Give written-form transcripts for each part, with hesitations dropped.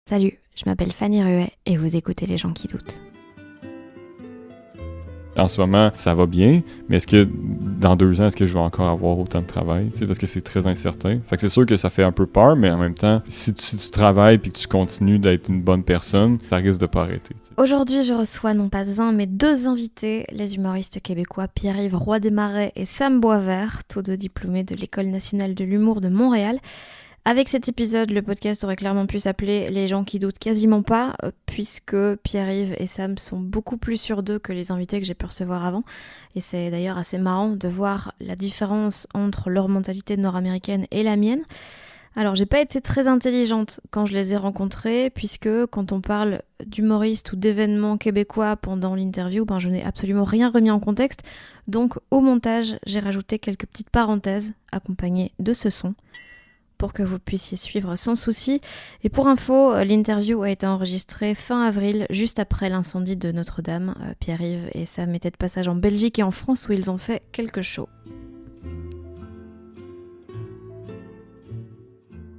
Salut, je m'appelle Fanny Ruet et vous écoutez Les gens qui doutent. En ce moment, ça va bien, mais est-ce que dans 2 ans, est-ce que je vais encore avoir autant de travail? Parce que c'est très incertain. Fait que c'est sûr que ça fait un peu peur, mais en même temps, si tu travailles et que tu continues d'être une bonne personne, ça risque de pas arrêter. Aujourd'hui, je reçois non pas un, mais 2 invités, les humoristes québécois Pierre-Yves Roy Desmarais et Sam Boisvert, tous 2 diplômés de l'École nationale de l'humour de Montréal. Avec cet épisode, le podcast aurait clairement pu s'appeler « Les gens qui doutent quasiment pas », puisque Pierre-Yves et Sam sont beaucoup plus sûrs d'eux que les invités que j'ai pu recevoir avant. Et c'est d'ailleurs assez marrant de voir la différence entre leur mentalité nord-américaine et la mienne. Alors, j'ai pas été très intelligente quand je les ai rencontrés, puisque quand on parle d'humoristes ou d'événements québécois pendant l'interview, je n'ai absolument rien remis en contexte. Donc, au montage, j'ai rajouté quelques petites parenthèses accompagnées de ce son, pour que vous puissiez suivre sans souci. Et pour info, l'interview a été enregistrée fin avril, juste après l'incendie de Notre-Dame. Pierre-Yves et Sam étaient de passage en Belgique et en France où ils ont fait quelques shows.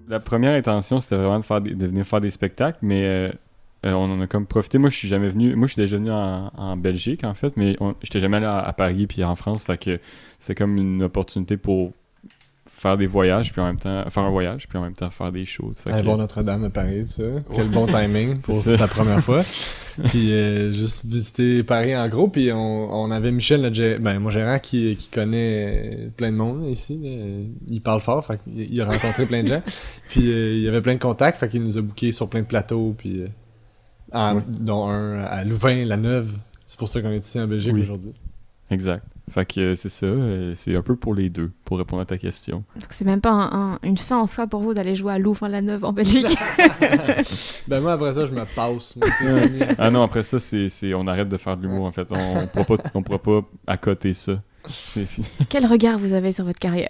La première intention, c'était vraiment de venir faire des spectacles, mais on en a comme profité. Moi, je suis jamais venu. Moi, je suis déjà venu en Belgique, en fait, mais j'étais jamais allé à Paris puis en France. Fait que c'est comme une opportunité pour faire des voyages, puis en même temps faire un voyage, puis en même temps faire des shows. Bon Notre-Dame à Paris, ça. Quel bon timing pour la première fois. Puis juste visiter Paris en gros, puis on avait Michel, mon gérant, qui connaît plein de monde ici. Il parle fort, fait qu'il a rencontré plein de gens. Puis il y avait plein de contacts, fait qu'il nous a bookés sur plein de plateaux, puis dont un à Louvain-la-Neuve. C'est pour ça qu'on est ici en Belgique aujourd'hui. Exact. Fait que c'est ça, c'est un peu pour les deux, pour répondre à ta question. Donc c'est même pas une fin en soi pour vous d'aller jouer à Louvain-la-Neuve en Belgique. Moi après ça je me passe. Ah non, après ça on arrête de faire de l'humour en fait, on pourra pas accoter ça. C'est fini. Quel regard vous avez sur votre carrière?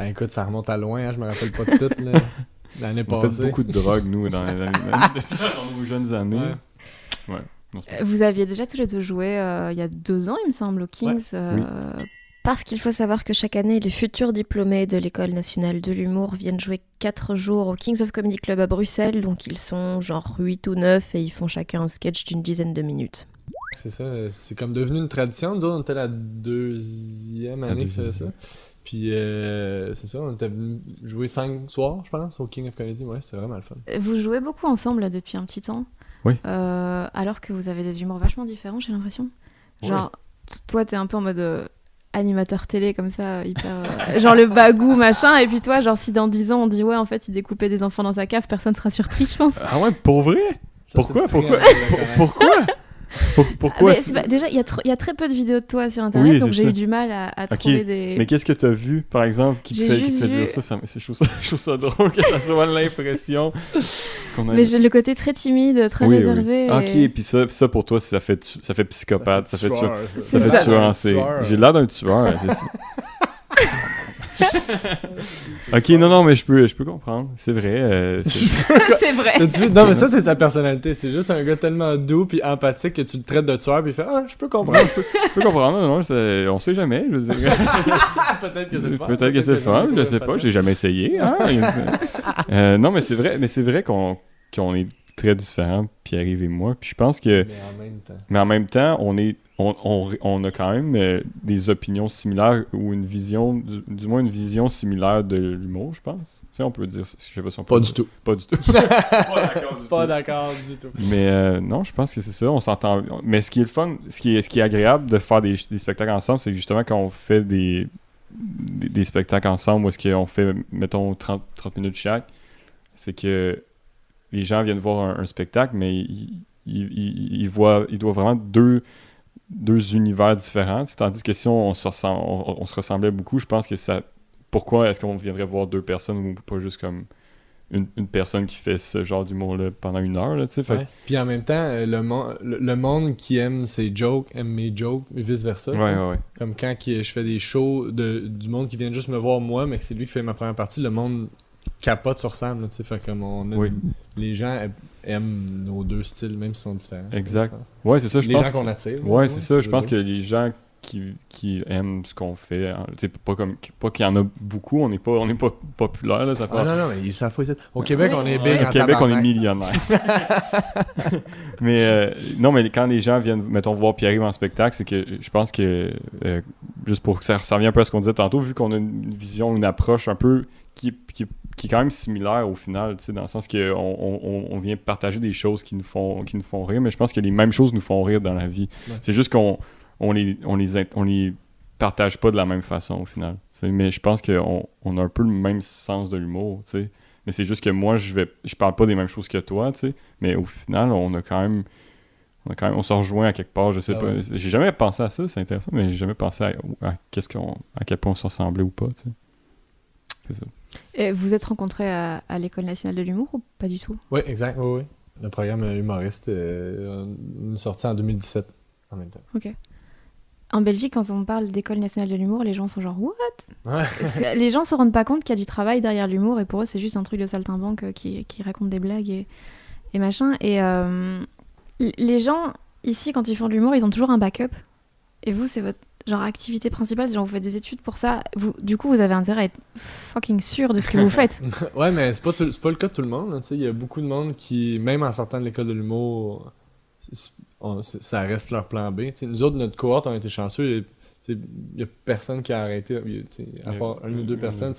Écoute, ça remonte à loin, hein, je me rappelle pas de tout là. L'année passée. On fait beaucoup de drogue nous dans nos jeunes années. Ouais. Vous aviez déjà tous les 2 joué il y a 2 ans, il me semble, au Kings. Oui. Parce qu'il faut savoir que chaque année, les futurs diplômés de l'École nationale de l'humour viennent jouer 4 jours au Kings of Comedy Club à Bruxelles. Donc ils sont genre 8 ou 9 et ils font chacun un sketch d'une dizaine de minutes. C'est ça, c'est comme devenu une tradition. Nous autres, on était la 2e année qui faisait ça. Puis c'est ça, on était venu jouer 5 soirs, je pense, au King of Comedy. Ouais, c'était vraiment le fun. Vous jouez beaucoup ensemble là, depuis un petit temps. Oui. Alors que vous avez des humours vachement différents, j'ai l'impression. Genre, toi, t'es un peu en mode animateur télé, comme ça, hyper... genre le bagou, machin, et puis toi, genre, si dans 10 ans, on dit, ouais, en fait, il découpait des enfants dans sa cave, personne sera surpris, je pense. Ah ouais, pour vrai? Ça, Pourquoi? Déjà, il y a très peu de vidéos de toi sur Internet, donc j'ai eu du mal à trouver des... Mais qu'est-ce que t'as vu, par exemple, qui te fait dire ça? Je trouve ça drôle que ça soit l'impression qu'on a... Mais j'ai le côté très timide, très réservé. Oui. Ok, puis ça pour toi, ça fait psychopathe, ça fait tueur en série. J'ai l'air d'un tueur, c'est ça. Ok, non, mais je peux comprendre. C'est vrai. C'est vrai. Non, mais ça, c'est sa personnalité. C'est juste un gars tellement doux puis empathique que tu le traites de tueur puis il fait « Ah, je peux comprendre. » Je peux comprendre, non, on sait jamais. Je veux dire. Peut-être que c'est le fun. Peut-être que c'est le fun, je sais pas, j'ai jamais essayé. Hein? Non, mais c'est vrai qu'on est très différents, Pierre-Yves et moi. Puis je pense que... Mais en même temps, on a quand même des opinions similaires ou une vision, du moins une vision similaire de l'humour, je pense. Tu sais, on peut dire, je sais pas si on peut Pas dire. du tout. Pas du tout. Pas d'accord du tout. Mais non, je pense que c'est ça, on s'entend. Mais ce qui est le fun, ce qui est agréable de faire des spectacles ensemble, c'est que justement quand on fait des spectacles ensemble, où est-ce qu'on fait, mettons, 30 minutes chaque, c'est que les gens viennent voir un spectacle, mais ils voient vraiment deux univers différents, tandis que si on se ressemblait beaucoup, je pense que ça... Pourquoi est-ce qu'on viendrait voir 2 personnes ou pas juste comme une personne qui fait ce genre d'humour-là pendant 1 heure, là, tu sais. Ouais. Puis en même temps, le monde qui aime ses jokes aime mes jokes, et vice-versa. Ouais. Comme quand je fais des shows du monde qui vient juste me voir moi, mais que c'est lui qui fait ma première partie, le monde capote sur Sam, tu sais. Fait comme les gens aiment nos 2 styles, même s'ils sont différents. Exact. Ouais, c'est ça, je pense. Les gens qu'on attire. Ouais, c'est ça. Je pense que les gens qui aiment ce qu'on fait. Hein. Pas qu'il y en a beaucoup, on n'est pas populaire. Là, ça non, mais ils savent pas. Au Québec, on est big. Au Québec, on est millionnaire. Mais non, mais quand les gens viennent, mettons, voir Pierre-Yves en spectacle, c'est que je pense que, juste pour que ça revient un peu à ce qu'on disait tantôt, vu qu'on a une vision, une approche un peu qui est quand même similaire au final, tu sais, dans le sens qu'on vient partager des choses qui nous font rire, mais je pense que les mêmes choses nous font rire dans la vie. Ouais. C'est juste qu'on les partage pas de la même façon au final. T'sais. Mais je pense qu'on a un peu le même sens de l'humour, tu sais. Mais c'est juste que moi, je parle pas des mêmes choses que toi, tu sais. Mais au final, on se rejoint à quelque part, je sais pas. J'ai jamais pensé à ça, c'est intéressant, mais j'ai jamais pensé à quel point on se ressemblait ou pas, tu sais. C'est ça. Et vous êtes rencontrés à l'École nationale de l'humour ou pas du tout? Oui, exact, oui. Le programme humoriste est sorti en 2017 en même temps. Ok. En Belgique, quand on parle d'École nationale de l'humour, les gens font genre « what ?» Ouais. Les gens se rendent pas compte qu'il y a du travail derrière l'humour et pour eux, c'est juste un truc de saltimbanque qui raconte des blagues et machin. Et les gens, ici, quand ils font de l'humour, ils ont toujours un backup. Et vous, c'est votre genre activité principale, c'est genre vous faites des études pour ça. Du coup, vous avez intérêt à être fucking sûr de ce que vous faites. Ouais, mais c'est pas le cas de tout le monde. Il y a beaucoup de monde qui, même en sortant de l'école de l'humour, ça reste leur plan B. T'sais, nous autres, notre cohorte, on a été chanceux. Il y a personne qui a arrêté, à part une ou deux personnes.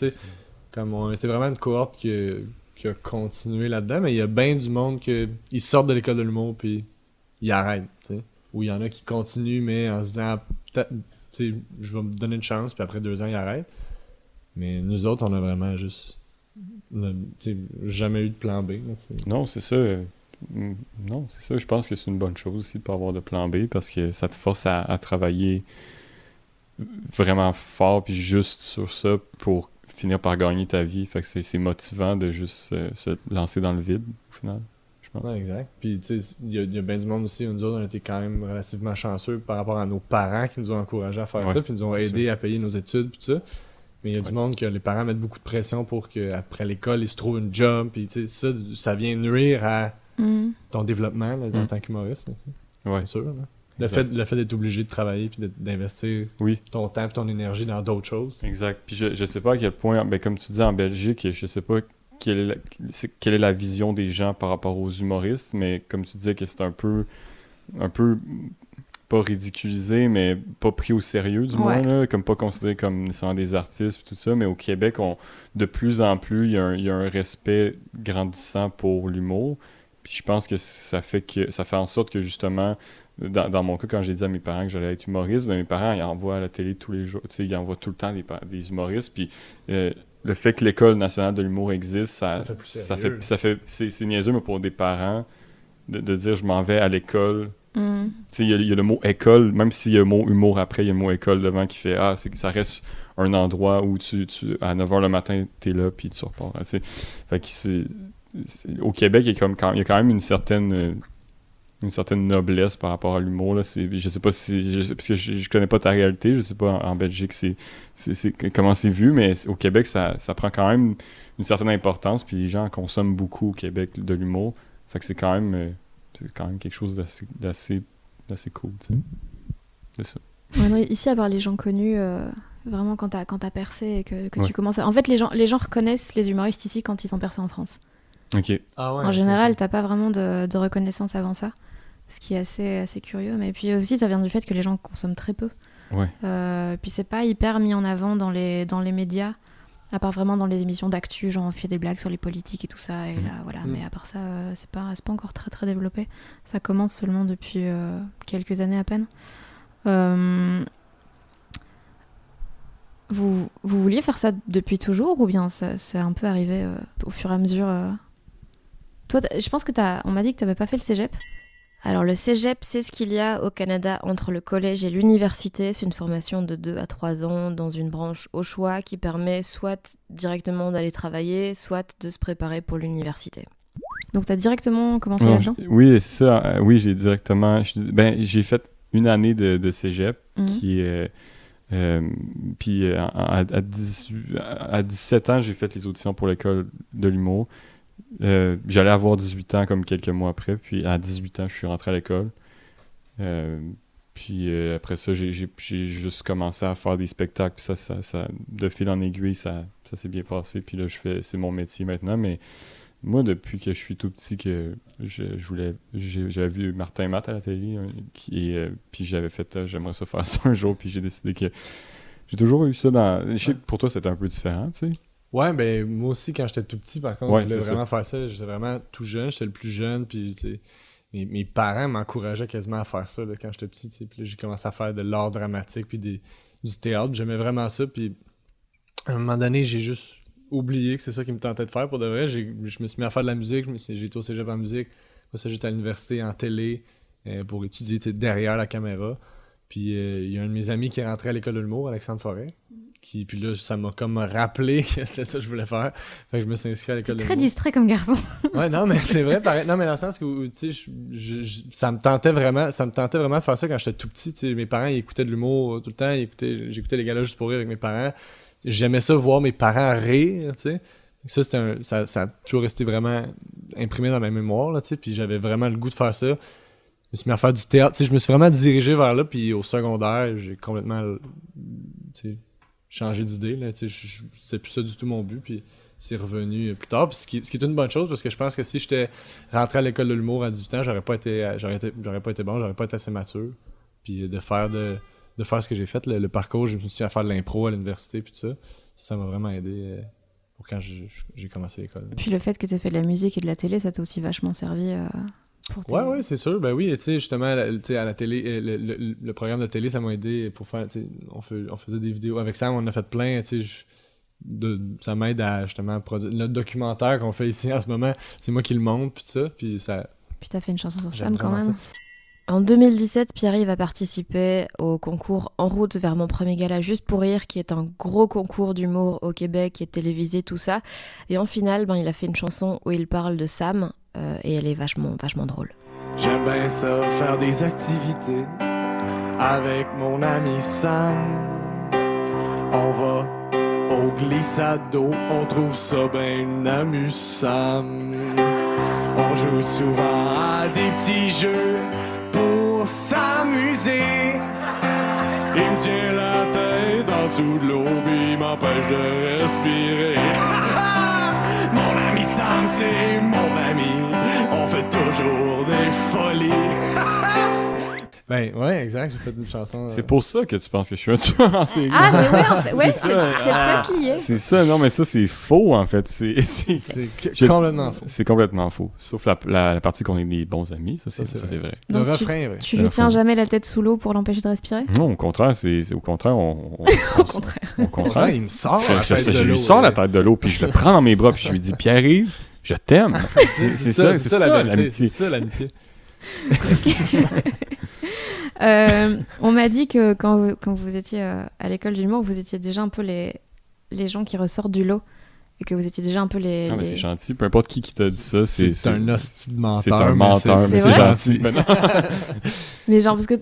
Comme on était vraiment une cohorte qui a continué là-dedans, mais il y a bien du monde qui sortent de l'école de l'humour puis ils arrêtent. T'sais. Ou il y en a qui continuent, mais en se disant peut-être, je vais me donner une chance, puis après 2 ans, ils arrêtent. Mais nous autres, on a vraiment juste jamais eu de plan B. Là, non, c'est ça. Non, c'est ça. Je pense que c'est une bonne chose aussi de ne pas avoir de plan B parce que ça te force à travailler vraiment fort puis juste sur ça pour finir par gagner ta vie. Fait que c'est motivant de juste se lancer dans le vide au final. Ouais, exact. Puis, tu sais, il y a bien du monde aussi. Nous autres, on a été quand même relativement chanceux par rapport à nos parents qui nous ont encouragés à faire ça, puis nous ont aidés à payer nos études, puis tout ça. Mais il y a du monde que les parents mettent beaucoup de pression pour qu'après l'école, ils se trouvent une job, puis tu sais, ça vient nuire à ton développement là, en tant qu'humoriste. Ouais. C'est sûr. Là. Le fait d'être obligé de travailler puis d'investir ton temps et ton énergie dans d'autres choses. Exact. Puis je sais pas à quel point, ben, comme tu dis en Belgique, je sais pas quelle est la vision des gens par rapport aux humoristes, mais comme tu disais que c'est un peu pas ridiculisé, mais pas pris au sérieux du moins, là, comme pas considéré comme nécessairement des artistes et tout ça, mais au Québec, de plus en plus, il y a un respect grandissant pour l'humour, puis je pense que ça fait en sorte que justement, dans mon cas, quand j'ai dit à mes parents que j'allais être humoriste, ben mes parents, ils envoient à la télé tous les jours, tu sais, ils envoient tout le temps des humoristes, puis le fait que l'École nationale de l'humour existe, c'est niaiseux, mais pour des parents, de dire je m'en vais à l'école. Tu sais, il y a le mot école, même s'il y a le mot humour après, il y a le mot école devant qui fait ça reste un endroit où tu à 9h le matin, t'es là, puis tu repars. Fait que au Québec, il y a quand même une certaine noblesse par rapport à l'humour. Là. Je sais pas parce que je connais pas ta réalité, je sais pas en Belgique comment c'est vu, mais au Québec, ça prend quand même une certaine importance, puis les gens consomment beaucoup au Québec de l'humour. Fait que c'est quand même quelque chose d'assez cool, tu sais. C'est ça. Ouais, non, ici, à part les gens connus, vraiment quand t'as percé et que tu commences à... En fait, les gens reconnaissent les humoristes ici quand ils ont percé en France. Ok. Ah ouais, en général, t'as pas vraiment de reconnaissance avant ça. Ce qui est assez curieux, mais puis aussi ça vient du fait que les gens consomment très peu. Ouais. Puis c'est pas hyper mis en avant dans les médias, à part vraiment dans les émissions d'actu, genre on fait des blagues sur les politiques et tout ça, et là voilà. Mais à part ça, c'est pas encore très très développé. Ça commence seulement depuis quelques années à peine. Vous vouliez faire ça depuis toujours ou bien c'est un peu arrivé au fur et à mesure Toi, je pense que on m'a dit que t'avais pas fait le cégep. Alors le cégep, c'est ce qu'il y a au Canada entre le collège et l'université. C'est une formation de 2 à 3 ans dans une branche au choix qui permet soit directement d'aller travailler, soit de se préparer pour l'université. Donc t'as directement commencé là-dedans ? Oui, c'est ça. Oui, j'ai directement... j'ai fait une année de cégep qui est... puis à 17 ans, j'ai fait les auditions pour l'école de l'humour. J'allais avoir 18 ans comme quelques mois après, puis à 18 ans je suis rentré à l'école, Puis après ça, j'ai juste commencé à faire des spectacles. Puis ça de fil en aiguille, ça s'est bien passé. Puis là, c'est mon métier maintenant. Mais moi, depuis que je suis tout petit, que j'avais vu Martin Matt à la télé. Puis j'avais fait, j'aimerais ça faire ça un jour. Puis j'ai décidé que j'ai toujours eu ça dans... Je sais que pour toi, c'était un peu différent, tu sais. Ouais, ben moi aussi, quand j'étais tout petit, par contre, je voulais vraiment faire ça. J'étais vraiment tout jeune, j'étais le plus jeune, puis tu sais, mes parents m'encourageaient quasiment à faire ça là, quand j'étais petit, tu sais. Puis là, j'ai commencé à faire de l'art dramatique, puis du théâtre. J'aimais vraiment ça, puis à un moment donné, j'ai juste oublié que c'est ça qui me tentait de faire pour de vrai. Je me suis mis à faire de la musique, j'ai été au cégep en musique. Après ça, j'étais à l'université en télé pour étudier derrière la caméra. Puis il y a un de mes amis qui est rentré à l'école de l'humour, Alexandre Forêt. Puis là, ça m'a comme rappelé que c'était ça que je voulais faire. Fait que je me suis inscrit à l'école de l'humour. Très distrait comme garçon. Ouais, non, mais c'est vrai, pareil. Non, mais dans le sens où, tu sais, ça me tentait vraiment de faire ça quand j'étais tout petit. Tu sais, mes parents, ils écoutaient de l'humour tout le temps. J'écoutais les galas juste pour rire avec mes parents. J'aimais ça, voir mes parents rire, tu sais. Ça a toujours resté vraiment imprimé dans ma mémoire, là, tu sais. Puis j'avais vraiment le goût de faire ça. Je me suis mis à faire du théâtre. Tu sais, je me suis vraiment dirigé vers là. Puis au secondaire, j'ai complètement, tu sais, changé d'idée, là, tu sais, c'est plus ça du tout mon but, puis c'est revenu plus tard, puis ce qui est une bonne chose, parce que je pense que si j'étais rentré à l'école de l'humour à 18 ans, j'aurais pas été bon, j'aurais pas été assez mature, puis de faire ce que j'ai fait, le parcours, je me suis mis à faire de l'impro à l'université, puis tout ça, ça m'a vraiment aidé pour quand j'ai commencé l'école. Puis le fait que tu aies fait de la musique et de la télé, ça t'a aussi vachement servi pour tes... Ouais, c'est sûr. Ben oui, tu sais, justement, à la télé, le programme de télé, ça m'a aidé pour faire, tu sais, on faisait des vidéos. Avec Sam, on en a fait plein, tu sais, ça m'aide à, justement, produire. Notre documentaire qu'on fait ici en ce moment, c'est moi qui le monte, puis tout ça, puis ça... Puis t'as fait une chanson sur Sam, quand même. Ça. En 2017, Pierre-Yves va participer au concours En route vers mon premier gala Juste pour rire, qui est un gros concours d'humour au Québec, qui est télévisé, tout ça. Et en finale, il a fait une chanson où il parle de Sam, et elle est vachement drôle. J'aime bien ça, faire des activités avec mon ami Sam. On va au glissade d'eau, on trouve ça bien amusant. On joue souvent à des petits jeux pour s'amuser. Il me tient la tête en dessous de l'eau, puis il m'empêche de respirer. Mon ami Sam, c'est mon ami. On fait toujours des folies. Ben ouais, exact, j'ai fait une chanson. C'est pour ça que tu penses que je suis un tueur en série. Ah, mais ouais, en fait, ouais, c'est peut-être lié. C'est ça, non, mais ça, c'est faux, en fait. C'est complètement faux. C'est complètement faux. Sauf la partie qu'on est des bons amis, ça, c'est vrai. Donc, le refrain, vrai. Tu lui tiens jamais la tête sous l'eau pour l'empêcher de respirer? Non, au contraire, au contraire, Au contraire. Il me sort je lui sors la tête de l'eau, puis je le prends dans mes bras, puis je lui dis, Pierre-Yves, je t'aime. C'est ça, l'amitié. C'est ça, l'amitié. On m'a dit que quand vous étiez à l'école de l'humour, vous étiez déjà un peu les gens qui ressortent du lot et que vous étiez déjà un peu les... Ah, mais c'est gentil. Peu importe qui t'a dit ça, c'est un hostie de menteur. C'est un menteur, mais c'est gentil. Mais genre, parce que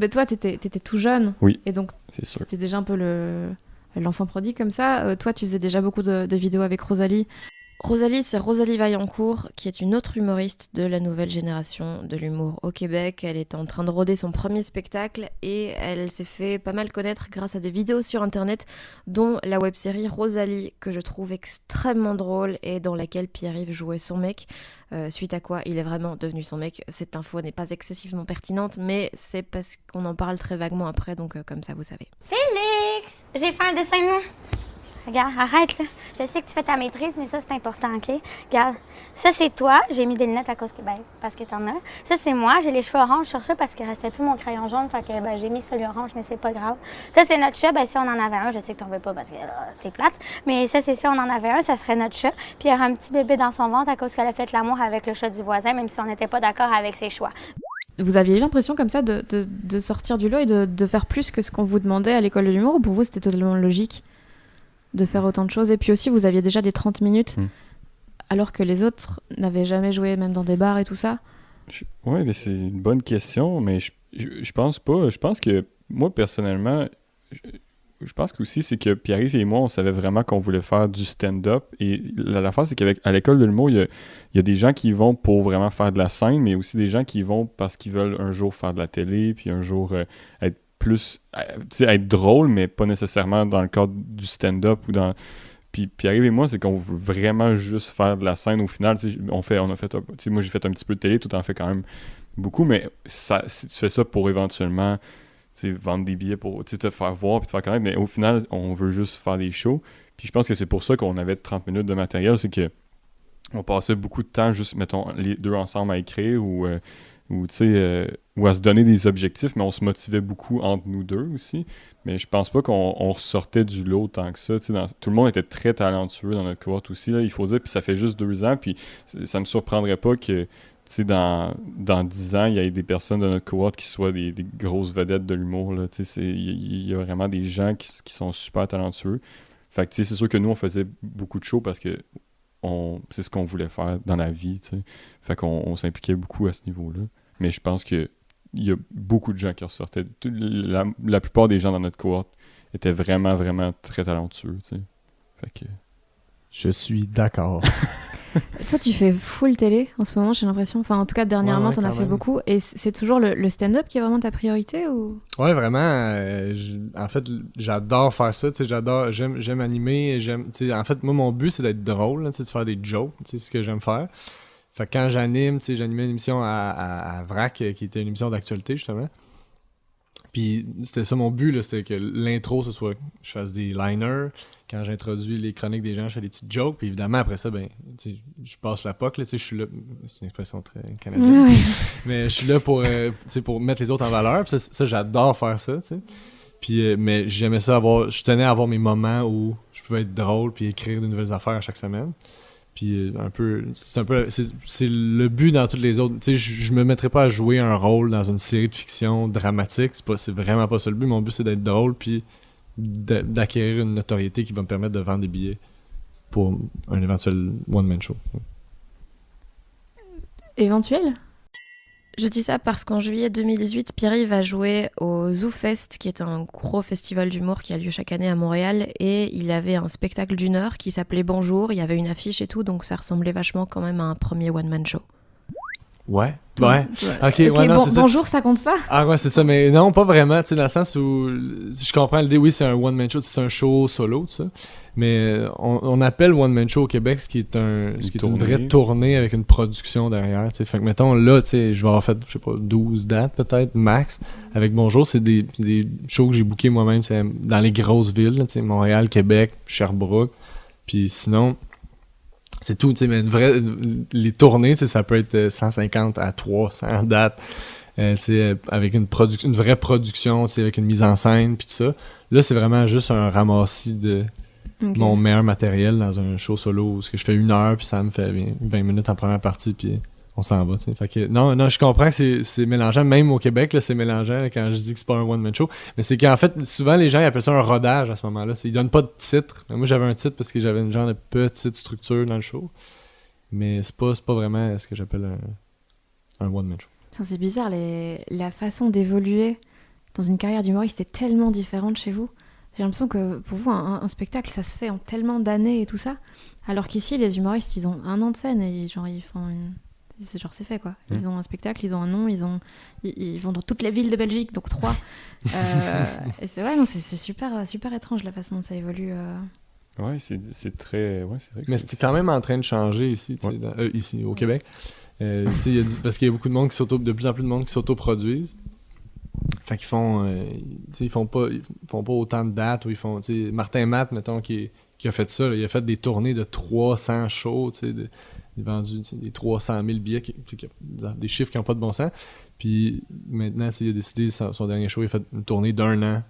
toi, t'étais tout jeune. Oui, et donc, c'est sûr. C'était déjà un peu l'enfant prodigue comme ça. Toi, tu faisais déjà beaucoup de vidéos avec Rosalie. Rosalie, c'est Rosalie Vaillancourt, qui est une autre humoriste de la nouvelle génération de l'humour au Québec. Elle est en train de roder son premier spectacle et elle s'est fait pas mal connaître grâce à des vidéos sur internet, dont la web-série Rosalie, que je trouve extrêmement drôle et dans laquelle Pierre-Yves jouait son mec, suite à quoi il est vraiment devenu son mec. Cette info n'est pas excessivement pertinente, mais c'est parce qu'on en parle très vaguement après, donc comme ça vous savez. Félix, j'ai fait un dessin de nous. Regarde, arrête là. Je sais que tu fais ta maîtrise, mais ça c'est important, OK? Regarde, ça c'est toi. J'ai mis des lunettes à cause que, parce que t'en as. Ça c'est moi. J'ai les cheveux orange sur ça parce qu'il restait plus mon crayon jaune. Fait que, j'ai mis celui orange, mais c'est pas grave. Ça c'est notre chat. Si on en avait un, je sais que t'en veux pas parce que t'es plate. Mais ça c'est ça, on en avait un, ça serait notre chat. Puis il y aurait un petit bébé dans son ventre à cause qu'elle a fait l'amour avec le chat du voisin, même si on n'était pas d'accord avec ses choix. Vous aviez eu l'impression comme ça de sortir du lot et de faire plus que ce qu'on vous demandait à l'école de l'humour, ou pour vous c'était totalement logique de faire autant de choses? Et puis aussi, vous aviez déjà des 30 minutes, alors que les autres n'avaient jamais joué, même dans des bars et tout ça. Oui, mais c'est une bonne question, mais je pense pas. Je pense que moi, personnellement, je pense qu'aussi, c'est que Pierre-Yves et moi, on savait vraiment qu'on voulait faire du stand-up. Et l'affaire, c'est qu'à l'école de l'humour, il y a des gens qui y vont pour vraiment faire de la scène, mais aussi des gens qui y vont parce qu'ils veulent un jour faire de la télé, puis un jour être plus... tu sais, être drôle, mais pas nécessairement dans le cadre du stand-up ou dans... Puis Pierre-Yves et moi, c'est qu'on veut vraiment juste faire de la scène. Au final, tu sais, on a fait... Tu sais, moi, j'ai fait un petit peu de télé, tout en fait quand même beaucoup, mais tu fais ça pour éventuellement... vendre des billets pour te faire voir puis te faire connaître, mais au final, on veut juste faire des shows. Puis je pense que c'est pour ça qu'on avait 30 minutes de matériel, c'est que on passait beaucoup de temps juste, mettons, les deux ensemble à écrire ou à se donner des objectifs, mais on se motivait beaucoup entre nous deux aussi. Mais je pense pas qu'on ressortait du lot tant que ça. Tout le monde était très talentueux dans notre cohorte aussi, là, il faut dire, puis ça fait juste 2 ans, puis ça me surprendrait pas que dans 10 ans, il y a des personnes de notre cohorte qui soient des grosses vedettes de l'humour. Il y a vraiment des gens qui sont super talentueux. Fait que c'est sûr que nous, on faisait beaucoup de shows parce que c'est ce qu'on voulait faire dans la vie. T'sais. Fait qu'on s'impliquait beaucoup à ce niveau-là. Mais je pense qu'il y a beaucoup de gens qui ressortaient. La plupart des gens dans notre cohorte étaient vraiment, vraiment très talentueux. T'sais. Fait que... Je suis d'accord. Toi, tu fais full télé en ce moment, j'ai l'impression. Enfin, en tout cas, dernièrement, Ouais, t'en as fait même. beaucoup. Et c'est toujours le stand-up qui est vraiment ta priorité ou... Ouais, vraiment. En fait, j'adore faire ça. J'aime animer. En fait, moi, mon but, c'est d'être drôle, là, de faire des jokes. C'est ce que j'aime faire. Fait que quand j'anime, j'animais une émission à VRAC, qui était une émission d'actualité, justement. Puis c'était ça mon but, là, c'était que l'intro, ce soit que je fasse des liners. Quand j'introduis les chroniques des gens, je fais des petites jokes. Puis évidemment, après ça, je passe la POC. Je suis là. C'est une expression très canadienne. Ouais. Mais je suis là pour mettre les autres en valeur. Puis ça j'adore faire ça. T'sais. Puis, mais j'aimais ça je tenais à avoir mes moments où je pouvais être drôle puis écrire de nouvelles affaires à chaque semaine. Puis c'est le but dans toutes les autres. Tu sais, je me mettrais pas à jouer un rôle dans une série de fiction dramatique. C'est vraiment pas ça le but. Mon but, c'est d'être drôle puis d'acquérir une notoriété qui va me permettre de vendre des billets pour un éventuel one-man show. Éventuel? Je dis ça parce qu'en juillet 2018, Pierre-Yves a joué au ZooFest, qui est un gros festival d'humour qui a lieu chaque année à Montréal, et il avait un spectacle d'1 heure qui s'appelait Bonjour, il y avait une affiche et tout, donc ça ressemblait vachement quand même à un premier one-man show. Ouais. Ouais. Ok, ouais, non, c'est ça. Bonjour, ça compte pas? Ah ouais, c'est ça, mais non, pas vraiment, tu sais, dans le sens où je comprends l'idée, oui, c'est un one-man show, c'est un show solo, tout ça, mais on appelle one-man show au Québec ce qui est une vraie tournée avec une production derrière, tu sais, fait que mettons, là, tu sais, je vais avoir fait, je sais pas, 12 dates peut-être, max, avec Bonjour, c'est des shows que j'ai bookés moi-même, c'est dans les grosses villes, tu sais, Montréal, Québec, Sherbrooke, puis sinon... C'est tout, tu sais, mais les tournées, tu sais, ça peut être 150 à 300 dates, tu sais, avec une vraie production, tu sais, avec une mise en scène, puis tout ça. Là, c'est vraiment juste un ramassis de mon meilleur matériel dans un show solo, où je fais 1 heure, puis ça me fait 20 minutes en première partie, puis on s'en va, tu sais. Fait que, non, je comprends que c'est mélangeant, même au Québec, là, c'est mélangeant là, quand je dis que c'est pas un one-man show, mais c'est qu'en fait, souvent, les gens ils appellent ça un rodage à ce moment-là. Ils donnent pas de titre. Mais moi, j'avais un titre parce que j'avais une genre de petite structure dans le show, mais c'est pas vraiment ce que j'appelle un one-man show. C'est bizarre, la façon d'évoluer dans une carrière d'humoriste est tellement différente chez vous. J'ai l'impression que pour vous, un spectacle, ça se fait en tellement d'années et tout ça, alors qu'ici, les humoristes, ils ont 1 an de scène et ils font une... C'est fait quoi. Ils ont un spectacle, ils ont un nom, ils vont dans toutes les villes de Belgique, donc 3. Et c'est super, super étrange la façon dont ça évolue. Ouais, c'est très. Ouais, c'est vrai que mais c'est quand même en train de changer ici, ici au Québec. Parce qu'il y a beaucoup de monde de plus en plus de monde qui s'autoproduisent. Fait qu'ils ils font pas autant de dates, ou ils font, Martin Matt, mettons, qui a fait ça, là, il a fait des tournées de 300 shows, il a vendu des 300 000 billets, des chiffres qui n'ont pas de bon sens. Puis maintenant, il a décidé, son dernier show, il a fait une tournée d'1 an.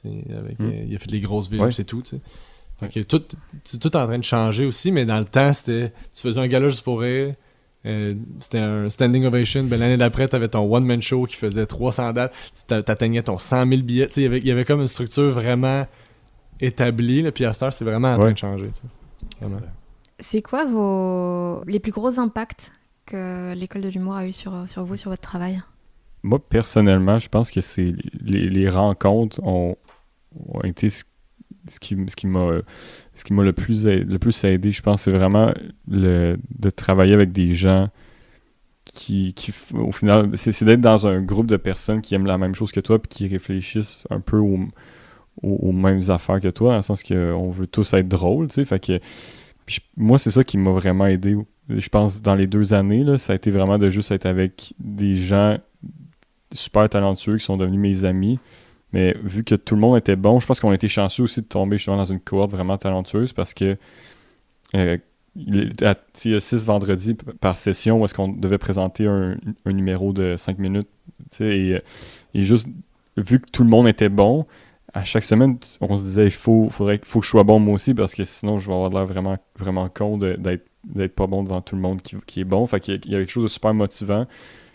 Il a fait les grosses villes, c'est tout. Fait que c'est tout en train de changer aussi, mais dans le temps, tu faisais un gala juste pour rire. C'était un standing ovation. Ben, l'année d'après, tu avais ton one-man show qui faisait 300 dates. Tu atteignais ton 100 000 billets. Il y avait comme une structure vraiment établie. Là, puis à cette heure, c'est vraiment en train de changer. Vraiment. C'est quoi les plus gros impacts que l'école de l'humour a eu sur vous, sur votre travail? Moi, personnellement, je pense que c'est les rencontres ont ont été ce qui m'a le plus aidé, je pense, c'est vraiment de travailler avec des gens qui au final, c'est d'être dans un groupe de personnes qui aiment la même chose que toi puis qui réfléchissent un peu aux mêmes affaires que toi, dans le sens qu'on veut tous être drôles, tu sais, fait que moi, c'est ça qui m'a vraiment aidé. Je pense, dans les 2 années, là, ça a été vraiment de juste être avec des gens super talentueux qui sont devenus mes amis. Mais vu que tout le monde était bon, je pense qu'on a été chanceux aussi de tomber justement dans une cohorte vraiment talentueuse parce que il y a 6 vendredis par session où est-ce qu'on devait présenter un numéro de 5 minutes. Et juste, vu que tout le monde était bon, à chaque semaine, on se disait il faut que je sois bon moi aussi parce que sinon je vais avoir l'air vraiment, vraiment con d'être pas bon devant tout le monde qui est bon. Fait qu'il y a quelque chose de super motivant.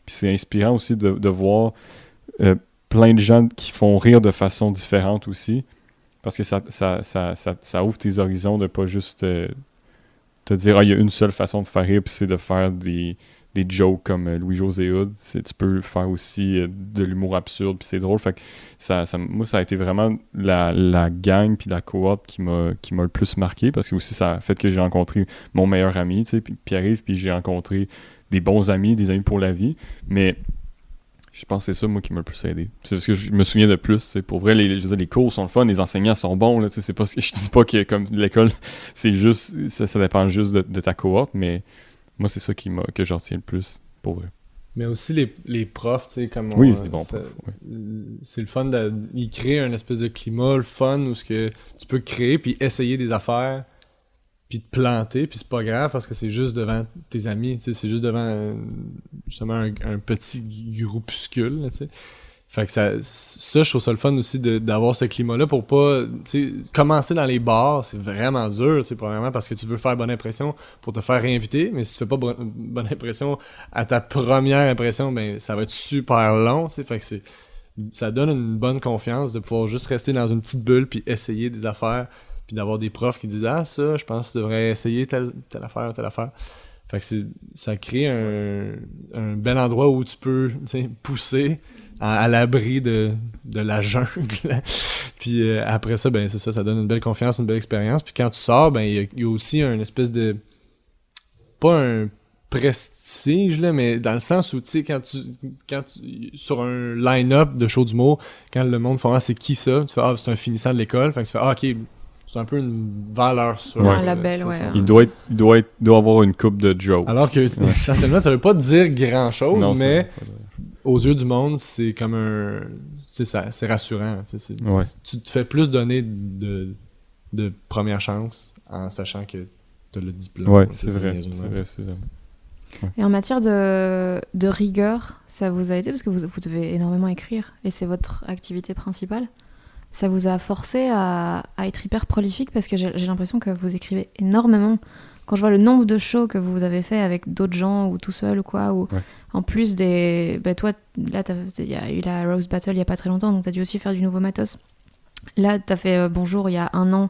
Puis c'est inspirant aussi de voir plein de gens qui font rire de façon différente aussi. Parce que ça ouvre tes horizons de pas juste te dire il y a une seule façon de faire rire, puis c'est de faire des jokes comme Louis-José Hood. Tu peux faire aussi de l'humour absurde, puis c'est drôle. Fait que moi, ça a été vraiment la gang puis la cohorte qui m'a le plus marqué, parce que aussi ça a fait que j'ai rencontré mon meilleur ami, tu sais, puis Pierre-Yves, puis j'ai rencontré des bons amis, des amis pour la vie. Mais je pense que c'est ça, moi, qui m'a le plus aidé. C'est parce que je me souviens de plus. Pour vrai, je veux dire, les cours sont le fun, les enseignants sont bons. Là, c'est pas, je dis pas que comme l'école, c'est juste ça dépend juste de ta cohorte, mais moi, c'est ça que j'en retiens le plus, pour vrai. Mais aussi les profs, tu sais, comme oui, c'est des bons profs. Ouais. C'est le fun d'y créer un espèce de climat, le fun, où ce que tu peux créer puis essayer des affaires, puis te planter, puis c'est pas grave parce que c'est juste devant tes amis, tu sais, c'est juste devant justement un petit groupuscule, tu sais. Fait que ça, je trouve ça le fun aussi d'avoir ce climat-là pour pas, tu sais, commencer dans les bars, c'est vraiment dur, tu sais, premièrement parce que tu veux faire bonne impression pour te faire réinviter, mais si tu fais pas bonne impression à ta première impression, ben ça va être super long, tu sais, fait que ça donne une bonne confiance de pouvoir juste rester dans une petite bulle puis essayer des affaires, puis d'avoir des profs qui disent « Ah, ça, je pense que tu devrais essayer telle affaire, telle affaire. » Fait que ça crée un bel endroit où tu peux, tu sais, pousser à l'abri de la jungle. Puis après ça, ben c'est ça donne une belle confiance, une belle expérience. Puis quand tu sors, ben il y a aussi un espèce de... Pas un prestige, là, mais dans le sens où, tu sais, quand tu sur un line-up de show d'humour, quand le monde fait « Ah, c'est qui ça? » Tu fais « Ah, c'est un finissant de l'école. » Fait que tu fais « Ah, ok... » C'est un peu une valeur sûre. Un label, ouais. Il doit avoir une coupe de joke. Alors que, essentiellement, ça veut pas dire grand-chose, non, mais aux yeux du monde, c'est comme un... C'est ça, c'est rassurant. Ouais. Tu te fais plus donner de première chance en sachant que tu as le diplôme. Ouais, c'est vrai. Ouais. Et en matière de rigueur, ça vous a aidé parce que vous devez énormément écrire et c'est votre activité principale. Ça vous a forcé à être hyper prolifique parce que j'ai l'impression que vous écrivez énormément. Quand je vois le nombre de shows que vous avez fait avec d'autres gens ou tout seul ou quoi, ou en plus des... Bah toi, là, il y a eu la Rose Battle il y a pas très longtemps, donc t'as dû aussi faire du nouveau matos. Là, t'as fait Bonjour il y a 1 an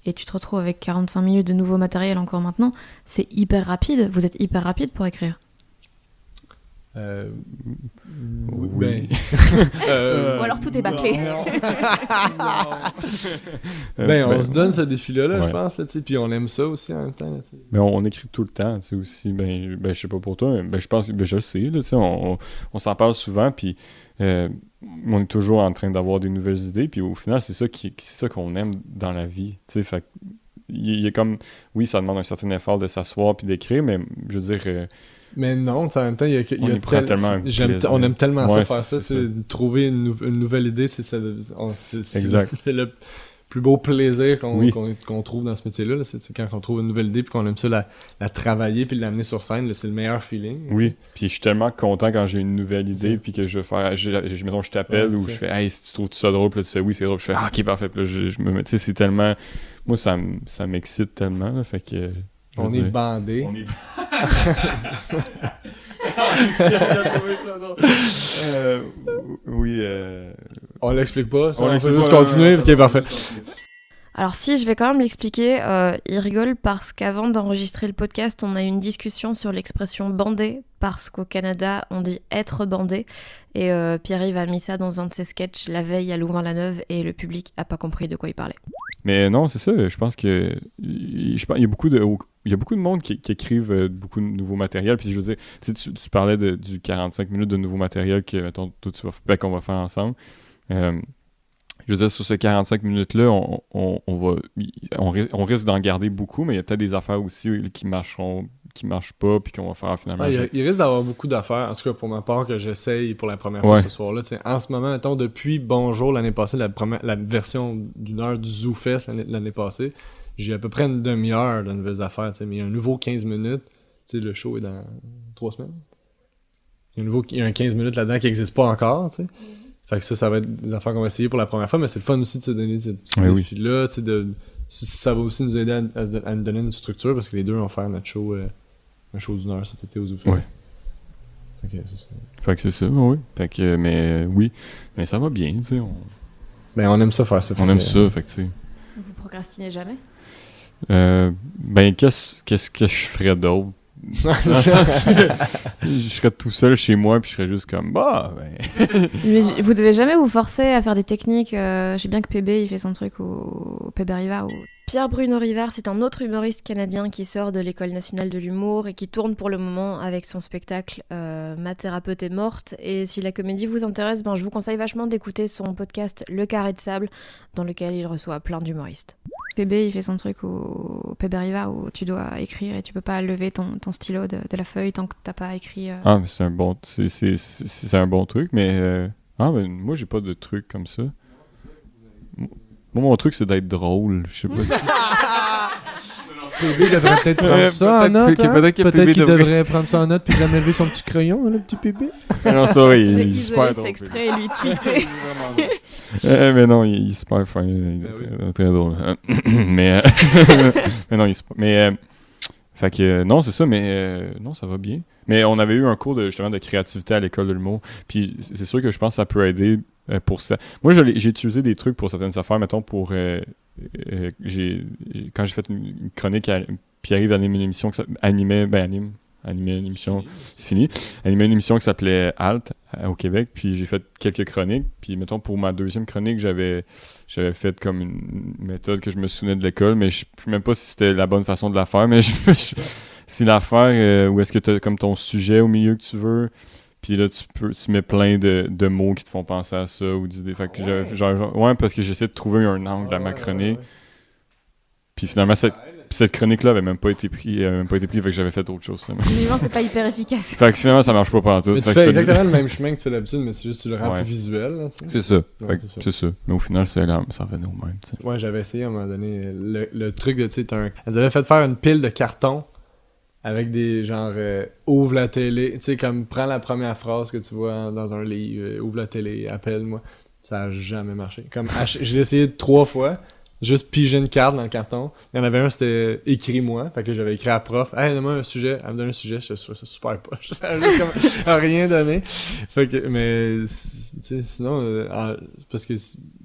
et tu te retrouves avec 45 minutes de nouveau matériel encore maintenant. C'est hyper rapide. Vous êtes hyper rapide pour écrire. Oui. Ou alors tout est bâclé. On se donne ce défi-là, je pense, là, puis on aime ça aussi en même temps. Là, mais on écrit tout le temps, tu sais, aussi. Je sais pas pour toi, mais je pense que je le sais, là, on s'en parle souvent, puis on est toujours en train d'avoir des nouvelles idées, puis au final, c'est ça qu'on aime dans la vie, tu sais, fait il y a comme... Oui, ça demande un certain effort de s'asseoir puis d'écrire, mais je veux dire... Mais non, en même temps, on aime tellement ça faire ça. Trouver une nouvelle idée, c'est le plus beau plaisir qu'on trouve dans ce métier-là. C'est quand on trouve une nouvelle idée puis qu'on aime ça la travailler puis l'amener sur scène, là, c'est le meilleur feeling. Oui, puis je suis tellement content quand j'ai une nouvelle idée puis que je veux faire... Mettons, je t'appelle ou je fais « Hey, si tu trouves ça drôle », puis là, tu fais « Oui, c'est drôle », je fais « Ah, ok, parfait », puis là, je me mets... Tu sais, c'est tellement... Moi, ça m'excite tellement, là, fait que... On est bandés. Oui. On l'explique pas. On l'explique juste continuer. Ok, parfait. Alors si, je vais quand même l'expliquer. Il rigole parce qu'avant d'enregistrer le podcast, on a eu une discussion sur l'expression bander, parce qu'au Canada, on dit être bandé. Et Pierre-Yves a mis ça dans un de ses sketchs la veille à Louvain-la-Neuve et le public a pas compris de quoi il parlait. Mais non, c'est ça. Je pense que il y a beaucoup de monde qui écrivent beaucoup de nouveaux matériels. Puis je veux dire, tu parlais du 45 minutes de nouveau matériel que, mettons, toi, qu'on va faire ensemble. Je veux dire, sur ces 45 minutes-là, on risque d'en garder beaucoup, mais il y a peut-être des affaires aussi qui marchent pas, puis qu'on va faire finalement. Il risque d'avoir beaucoup d'affaires, en tout cas pour ma part, que j'essaye pour la première fois ce soir-là. T'sais, en ce moment, mettons, depuis Bonjour l'année passée, la version d'une heure du ZooFest l'année passée, j'ai à peu près une demi-heure de nouvelles affaires, mais il y a un nouveau 15 minutes. Le show est dans 3 semaines. Il y a un 15 minutes là-dedans qui n'existe pas encore, tu sais. Fait que ça va être des affaires qu'on va essayer pour la première fois, mais c'est le fun aussi de se donner ces petits défis-là, tu sais, ça va aussi nous aider à nous donner une structure, parce que les deux vont faire notre show, un show d'une heure cet été aux ZooFest. Ouais. Fait que c'est ça, oui. Fait que, mais oui, mais ça va bien, tu sais. On aime ça faire ça. On aime ça, fait que tu sais. Vous procrastinez jamais? Qu'est-ce que je ferais d'autre? Dans le sens que je serais tout seul chez moi puis je serais juste comme Mais vous devez jamais vous forcer à faire des techniques. Je sais bien que PB il fait son truc au PB Rivard. Pierre-Bruno Rivard, c'est un autre humoriste canadien qui sort de l'École nationale de l'humour et qui tourne pour le moment avec son spectacle Ma thérapeute est morte. Et si la comédie vous intéresse, je vous conseille vachement d'écouter son podcast Le Carré de Sable, dans lequel il reçoit plein d'humoristes. PB il fait son truc au PB Rivard où tu dois écrire et tu peux pas lever ton stylo de la feuille tant que t'as pas écrit. Ah, mais c'est un bon truc, mais moi j'ai pas de truc comme ça. Moi, mon truc, c'est d'être drôle. Je sais pas si... PB devrait peut-être prendre ça en note. Peut-être qu'il devrait prendre ça en note puis jamais lever son petit crayon, le petit PB. Non, c'est vrai, il est super drôle. Cet extrait et lui tweeter. Mais non, il est super fin. Il est très drôle. Mais non, il est super... Mais... Fait que non, c'est ça, mais non, ça va bien. Mais on avait eu un cours justement de créativité à l'école de l'humour. Puis c'est sûr que je pense que ça peut aider pour ça. Moi, j'ai utilisé des trucs pour certaines affaires, mettons, quand j'ai fait une chronique, Pierre-Yves anime une émission animait une émission, c'est fini. Animait une émission qui s'appelait Alt au Québec, puis j'ai fait quelques chroniques. Puis mettons, pour ma deuxième chronique, j'avais fait comme une méthode que je me souvenais de l'école, mais je ne sais même pas si c'était la bonne façon de la faire, mais c'est l'affaire où est-ce que tu as comme ton sujet au milieu que tu veux, puis là tu mets plein de mots qui te font penser à ça ou d'idées. Fait que parce que j'essaie de trouver un angle à ma chronique. Puis finalement cette chronique-là avait même pas été prise, fait que j'avais fait autre chose. Finalement, c'est pas hyper efficace. Fait que finalement, ça marche pas partout. Mais tu fais exactement le même chemin que tu fais d'habitude, mais c'est juste que tu le rends plus visuel. Là, c'est ça. C'est ça. Mais au final, ça revenait au même. T'sais. Ouais, j'avais essayé à un moment donné le truc de, tu sais, elles avaient fait faire une pile de carton avec des genre ouvre la télé, tu sais, comme prends la première phrase que tu vois dans un livre, ouvre la télé, appelle-moi. Ça a jamais marché. Comme je l'ai essayé 3 fois. Juste piger une carte dans le carton. Il y en avait un, c'était « Écris-moi ». Fait que là, j'avais écrit à la prof. « Hey, donne-moi un sujet. » Elle me donne un sujet. Je trouvais ça super poche. Ça n'a rien donné. Fait que, mais, tu sais, sinon, parce que,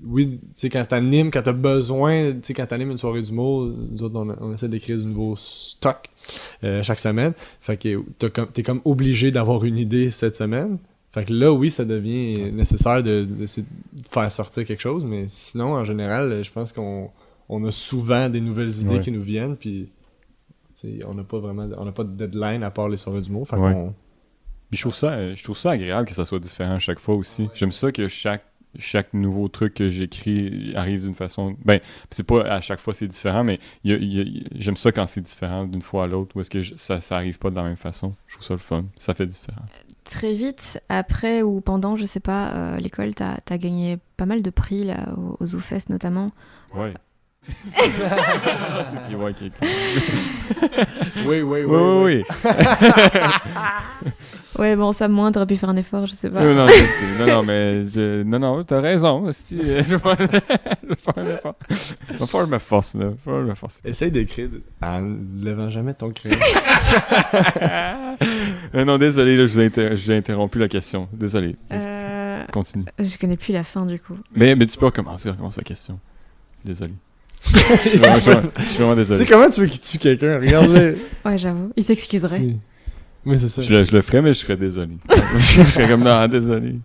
oui, tu sais, quand t'as besoin, tu sais, quand t'animes une soirée d'humour, nous autres, on essaie d'écrire du nouveau stock chaque semaine. Fait que t'es comme obligé d'avoir une idée cette semaine. Fait que là, oui, ça devient nécessaire de faire sortir quelque chose, mais sinon, en général, je pense qu'on a souvent des nouvelles idées qui nous viennent, puis on n'a pas de deadline à part les soirées d'humour. Fait qu'on... Puis je trouve ça agréable que ça soit différent à chaque fois aussi. J'aime ça que chaque nouveau truc que j'écris arrive d'une façon... Ben, c'est pas à chaque fois c'est différent, mais j'aime ça quand c'est différent d'une fois à l'autre, ou est-ce que ça arrive pas de la même façon. Je trouve ça le fun. Ça fait différent. Très vite, après ou pendant, je sais pas, l'école, t'as gagné pas mal de prix là, au ZooFest notamment. Ouais. C'est PY qui est Oui. Ouais, bon, ça moins, t'aurais pu faire un effort, je sais pas. Non, t'as raison. Je vais faire un effort. Il va falloir me force, là. Essaye d'écrire en levant jamais ton crayon. Non, désolé, là, je vous ai interrompu la question. Désolé. Continue. Je connais plus la fin, du coup. Mais tu peux recommencer la question. Désolé. Je suis vraiment Tu désolé. sais, comment tu veux qu'il tue quelqu'un? Regarde-le. Ouais, j'avoue. Il s'excuserait. Oui, c'est ça. Je le ferais, mais je serais désolé. Je serais comme, non, désolé.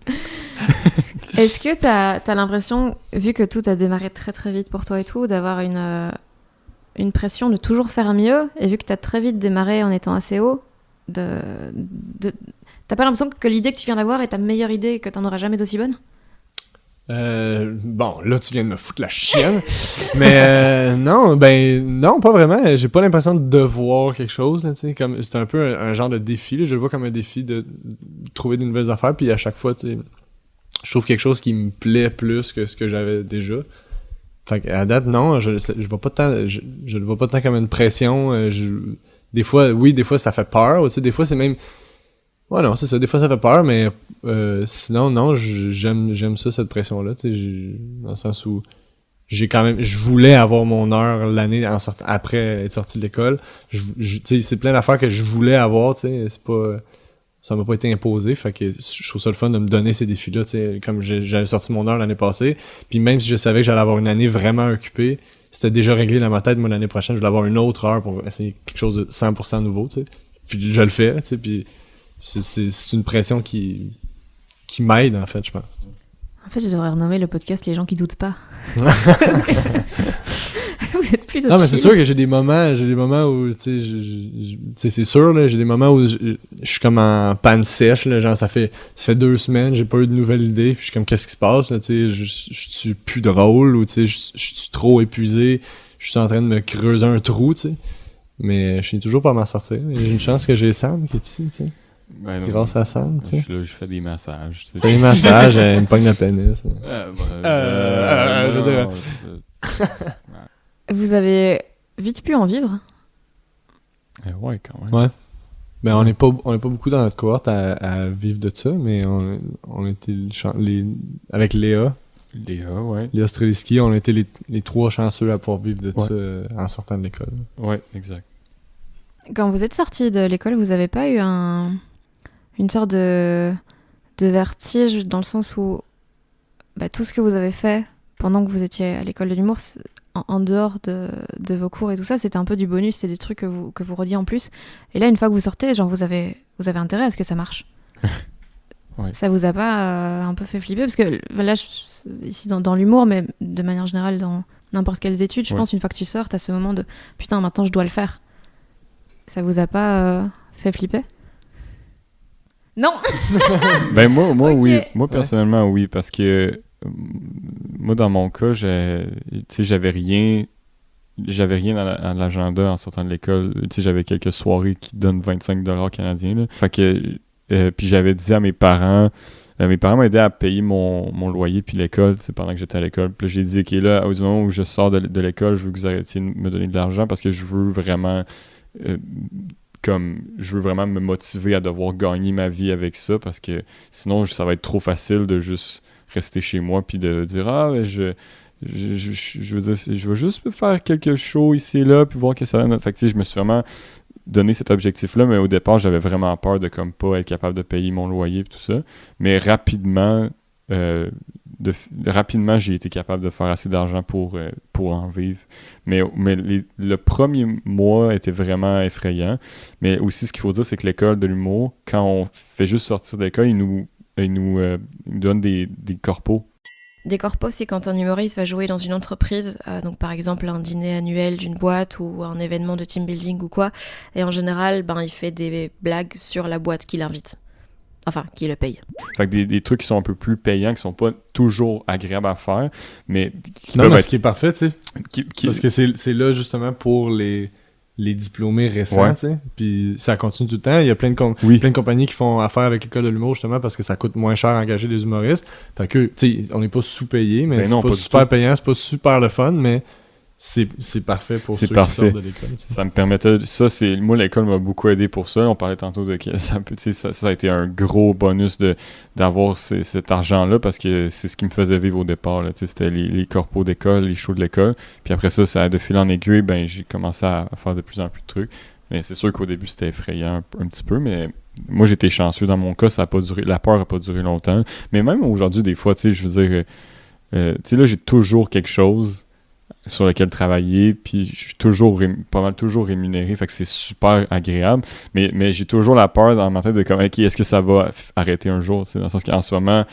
Est-ce que t'as l'impression, vu que tout a démarré très très vite pour toi et tout, d'avoir une pression de toujours faire mieux, et vu que t'as très vite démarré en étant assez haut, t'as pas l'impression que l'idée que tu viens d'avoir est ta meilleure idée et que t'en auras jamais d'aussi bonne? Bon, là, tu viens de me foutre la chienne. Mais non, pas vraiment. J'ai pas l'impression de devoir quelque chose, là, tu sais. Comme, c'est un peu un genre de défi, là. Je le vois comme un défi de trouver de nouvelles affaires, puis à chaque fois, tu sais, je trouve quelque chose qui me plaît plus que ce que j'avais déjà. Fait qu'à date, non, je vois pas tant, je le vois pas tant comme une pression. Des fois, ça fait peur, tu sais, des fois, c'est même... Ouais, non, c'est ça. Des fois, ça fait peur, mais sinon, non, j'aime ça, cette pression-là, tu sais, dans le sens où je voulais avoir mon heure l'année après être sorti de l'école. Tu sais, c'est plein d'affaires que je voulais avoir, tu sais, ça m'a pas été imposé, fait que je trouve ça le fun de me donner ces défis-là, tu sais, comme j'avais sorti mon heure l'année passée, puis même si je savais que j'allais avoir une année vraiment occupée, c'était déjà réglé dans ma tête, moi, l'année prochaine, je voulais avoir une autre heure pour essayer quelque chose de 100% nouveau, tu sais, puis je le fais, tu sais, puis c'est une pression qui m'aide, en fait, je pense. En fait, je devrais renommer le podcast Les gens qui doutent pas. Vous êtes plus de Non, mais chill. c'est sûr que j'ai des moments où, tu sais, c'est sûr, là, j'ai des moments où je suis comme en panne sèche, là, genre ça fait 2 semaines, j'ai pas eu de nouvelles idées, puis je suis comme, qu'est-ce qui se passe, là, tu sais, je suis plus drôle, ou tu sais, je suis trop épuisé, je suis en train de me creuser un trou, tu sais, mais je suis toujours pas à m'en sortir. J'ai une chance que j'ai Sam qui est ici, tu sais, Ben, grâce à Sam, tu sais. Je fais des massages, tu sais. Je fais des massages, elle me pogne le pénis. Je veux dire- Vous avez vite pu en vivre? Ouais, quand même. Ouais. Ben, on est pas beaucoup dans notre cohorte à vivre de ça, mais on était avec Léa Léa, Streliski, on était les 3 chanceux à pouvoir vivre de Ouais. ça en sortant de l'école. ouais, exact. Quand vous êtes sorti de l'école, vous avez pas eu une sorte de vertige dans le sens où tout ce que vous avez fait pendant que vous étiez à l'école de l'humour, en dehors de vos cours et tout ça, c'était un peu du bonus, c'est des trucs que vous rediez en plus. Et là, une fois que vous sortez, genre vous avez intérêt à ce que ça marche. Ouais. Ça vous a pas un peu fait flipper? Parce que là, ici dans l'humour, mais de manière générale dans n'importe quelles études, je Ouais. pense une fois que tu sors, t'as ce moment de putain, maintenant je dois le faire. Ça vous a pas fait flipper? Non. Ben moi Ok. oui. Moi personnellement oui, parce que moi dans mon cas, tu sais, j'avais rien à l'agenda en sortant de l'école. Tu sais, j'avais quelques soirées qui donnent 25$ canadiens, là. Fait que puis j'avais dit à mes parents m'aidaient à payer mon loyer puis l'école, c'est pendant que j'étais à l'école. Puis là, j'ai dit OK, là au moment où je sors de l'école, je veux que vous arrêtiez de me donner de l'argent parce que je veux vraiment je veux vraiment me motiver à devoir gagner ma vie avec ça, parce que sinon ça va être trop facile de juste rester chez moi puis de dire je veux dire, je veux juste faire quelque chose ici et là puis voir que ça donne. Fait que tu sais, je me suis vraiment donné cet objectif-là, mais au départ j'avais vraiment peur de comme pas être capable de payer mon loyer et tout ça, mais rapidement j'ai été capable de faire assez d'argent pour en vivre. Mais le premier mois était vraiment effrayant. Mais aussi, ce qu'il faut dire, c'est que l'école de l'humour, quand on fait juste sortir de l'école, ils nous donnent des corpos. Des corpos, c'est quand un humoriste va jouer dans une entreprise, donc par exemple un dîner annuel d'une boîte ou un événement de team building ou quoi, et en général, il fait des blagues sur la boîte qui l'invite. Enfin, qui le paye. Fait que des trucs qui sont un peu plus payants, qui sont pas toujours agréables à faire, mais qui Non, peuvent mais être... ce qui est parfait, tu sais. Parce que c'est là, justement, pour les diplômés récents, Ouais. tu sais. Puis ça continue tout le temps. Il y a plein de compagnies qui font affaire avec l'école de l'humour, justement, parce que ça coûte moins cher à engager des humoristes. Fait que, tu sais, on n'est pas sous-payé, mais Ben c'est non, pas pas du super tout. payant, c'est pas super le fun, mais c'est parfait pour C'est ceux parfait. qui sortent de l'école. tu sais. Ça me permettait... Moi, l'école m'a beaucoup aidé pour ça. On parlait tantôt de... Ça a été un gros bonus d'avoir cet argent-là, parce que c'est ce qui me faisait vivre au départ, là. Tu sais, c'était les corpos d'école, les shows de l'école. Puis après ça a de fil en aiguille, j'ai commencé à faire de plus en plus de trucs. Mais c'est sûr qu'au début, c'était effrayant un petit peu, mais moi, j'étais chanceux. Dans mon cas, ça a pas duré... La peur n'a pas duré longtemps. Mais même aujourd'hui, des fois, tu sais, je veux dire... tu sais, là, j'ai toujours quelque chose sur lequel travailler, puis je suis toujours pas mal toujours rémunéré, fait que c'est super agréable, mais j'ai toujours la peur dans ma tête de comme, ok, est-ce que ça va arrêter un jour, dans le sens qu'en ce moment,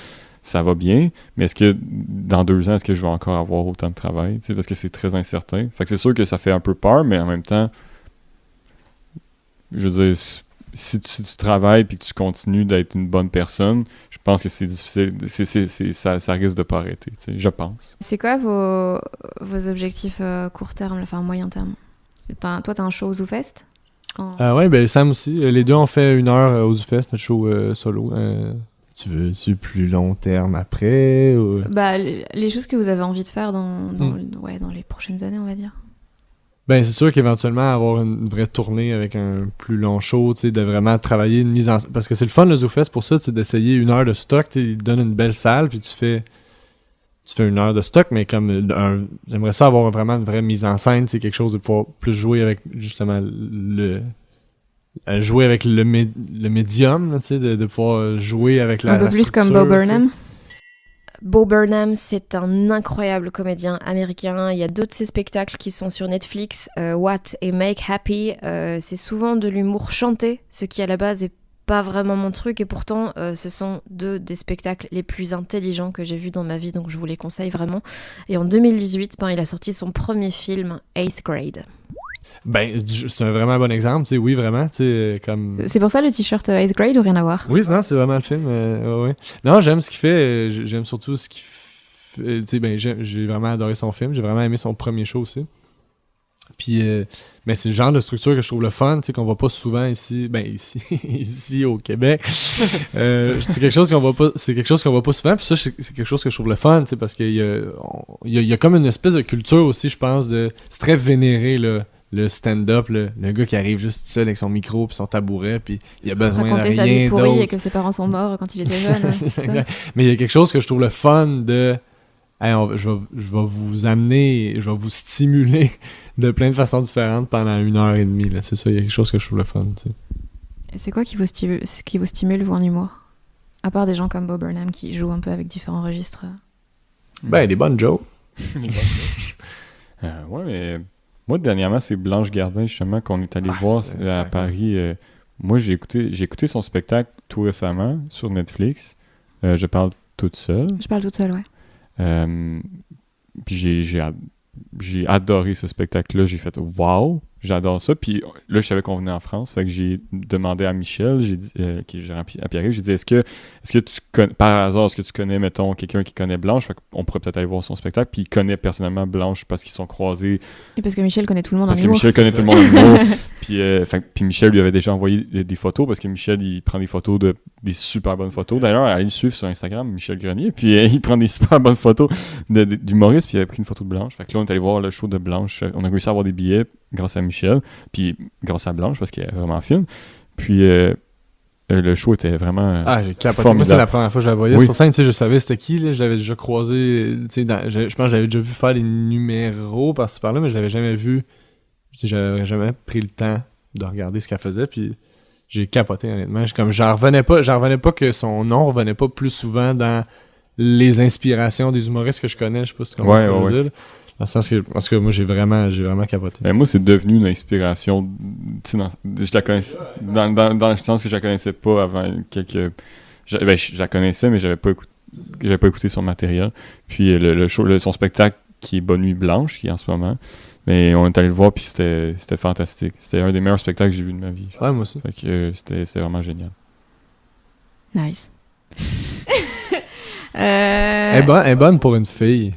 ça va bien, mais est-ce que dans 2 ans, est-ce que je vais encore avoir autant de travail, parce que c'est très incertain. Fait que c'est sûr que ça fait un peu peur, mais en même temps, je veux dire, si tu travailles puis que tu continues d'être une bonne personne, je pense que c'est difficile, ça risque de pas arrêter, je pense. C'est quoi vos objectifs court terme, enfin moyen terme? Toi, t'as un show au ZooFest? Ouais, ben Sam aussi. Les deux ont fait 1 heure au ZooFest, notre show solo. Tu veux-tu plus long terme après? Ou... Bah, les choses que vous avez envie de faire dans les prochaines années, on va dire. Ben, c'est sûr qu'éventuellement, avoir une vraie tournée avec un plus long show, tu sais, de vraiment travailler une mise en... Parce que c'est le fun, le ZooFest, pour ça, tu sais, d'essayer 1 heure de stock, tu sais, ils te donnent une belle salle, puis tu fais 1 heure de stock, mais comme j'aimerais ça avoir vraiment une vraie mise en scène, c'est quelque chose de pouvoir plus jouer avec, justement, jouer avec le médium, tu sais, de pouvoir jouer avec la un peu plus comme Bo Burnham. T'sais. Bo Burnham, c'est un incroyable comédien américain. Il y a 2 de ses spectacles qui sont sur Netflix, What et Make Happy. C'est souvent de l'humour chanté, ce qui à la base est pas vraiment mon truc, et pourtant ce sont 2 des spectacles les plus intelligents que j'ai vus dans ma vie, donc je vous les conseille vraiment. Et en 2018, il a sorti son premier film, 8th Grade. Ben, c'est un vraiment bon exemple, tu sais, oui, vraiment, tu sais, comme... C'est pour ça le t-shirt 8th Grade ou rien à voir? Oui, non, c'est vraiment le film, ouais. Non, j'aime ce qu'il fait, j'aime surtout ce qu'il fait, tu sais, ben, j'ai vraiment adoré son film, j'ai vraiment aimé son premier show aussi. Puis, mais c'est le genre de structure que je trouve le fun, tu sais, qu'on voit pas souvent ici, ici au Québec. C'est quelque chose qu'on voit pas souvent, puis ça, c'est quelque chose que je trouve le fun, tu sais, parce qu'il y a comme une espèce de culture aussi, je pense, c'est très vénéré, là. Le stand-up, le gars qui arrive juste seul avec son micro puis son tabouret, puis il a besoin de rien d'autre. Raconter sa vie pourrie et que ses parents sont morts quand il était jeune. C'est ça. Mais il y a quelque chose que je trouve le fun de... Hey, je vais vous amener, je vais vous stimuler de plein de façons différentes pendant 1h30. Là. C'est ça, il y a quelque chose que je trouve le fun. Tu sais. Et c'est quoi qui vous stimule, vous, en humour? À part des gens comme Bo Burnham qui jouent un peu avec différents registres. Ben, des bonnes jokes. Ouais, mais... Moi, dernièrement, c'est Blanche Gardin, justement, qu'on est allé voir à Paris. Moi, j'ai écouté son spectacle tout récemment sur Netflix. Je parle toute seule. Je parle toute seule, ouais. Puis j'ai adoré ce spectacle-là. J'ai fait « Wow! » J'adore ça. Puis là, je savais qu'on venait en France. Fait que j'ai demandé à Michel, j'ai dit, qui est gérant à Pierre-Yves, j'ai dit, est-ce que tu connais, par hasard, est-ce que tu connais, mettons, quelqu'un qui connaît Blanche? Fait qu'on pourrait peut-être aller voir son spectacle. Puis il connaît personnellement Blanche parce qu'ils sont croisés. Et parce que Michel connaît tout le monde en humour. Parce que Michel connaît tout le monde en humour. Puis Michel lui avait déjà envoyé des photos parce que Michel, il prend des photos des super bonnes photos. D'ailleurs, allez le suivre sur Instagram, Michel Grenier. Puis il prend des super bonnes photos d'humoristes. Puis il avait pris une photo de Blanche. Fait que là, on est allé voir le show de Blanche. On a réussi à avoir des billets grâce à Michel, puis grâce à Blanche, parce qu'elle est vraiment fine. Puis le show était vraiment j'ai capoté. formidable. Moi, c'est la première fois que je la voyais oui. sur scène. Tu sais, je savais c'était qui, là. Je l'avais déjà croisé. Tu sais, je pense que j'avais déjà vu faire des numéros par-ci par-là, mais je l'avais jamais vu. Tu sais, j'avais jamais pris le temps de regarder ce qu'elle faisait, puis j'ai capoté, honnêtement. J'en revenais pas que son nom revenait pas plus souvent dans les inspirations des humoristes que je connais. Je sais pas si tu comprends ce que je veux dire. Dans le sens que, parce que moi, j'ai vraiment capoté. Ben, moi, c'est devenu une inspiration. Je la connaissais. Dans le sens que je la connaissais pas avant quelques. Je la connaissais, mais j'avais pas écouté son matériel. Puis le show, son spectacle qui est Bonne Nuit Blanche, qui est en ce moment. Mais on est allé le voir, puis c'était fantastique. C'était un des meilleurs spectacles que j'ai vu de ma vie. Ouais, moi aussi. Fait que c'était vraiment génial. Nice. Elle est bonne pour une fille.